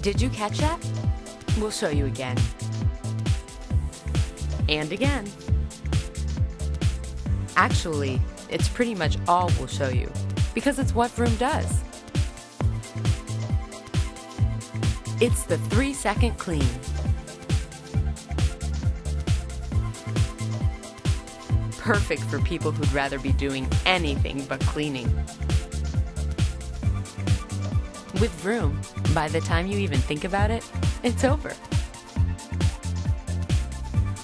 Did you catch that? We'll show you again. And again. Actually, it's pretty much all we'll show you, because it's what Vroom does. It's the 3-second clean. Perfect for people who'd rather be doing anything but cleaning. With Vroom, by the time you even think about it, it's over.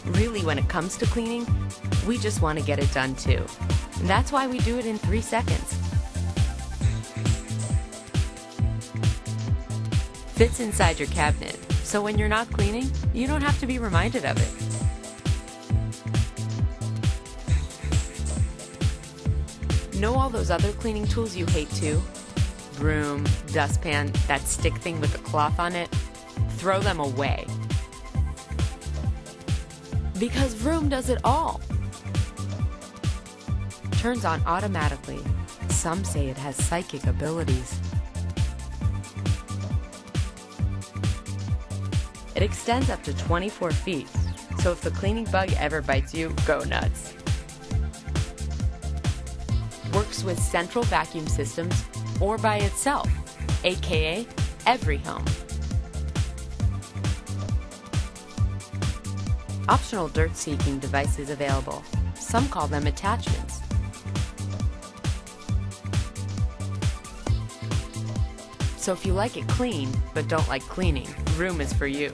Really, when it comes to cleaning, we just want to get it done too. And that's why we do it in 3 seconds. Fits inside your cabinet, so when you're not cleaning, you don't have to be reminded of it. Know all those other cleaning tools you hate too? Broom, dustpan, that stick thing with the cloth on it? Throw them away. Because Vroom does it all. Turns on automatically. Some say it has psychic abilities. It extends up to 24 feet, so if the cleaning bug ever bites you, go nuts. Works with central vacuum systems or by itself, aka every home. Optional dirt-seeking devices available. Some call them attachments. So if you like it clean, but don't like cleaning, Vroom is for you.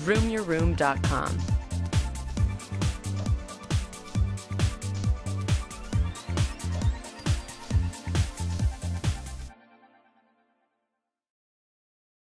VroomYourRoom.com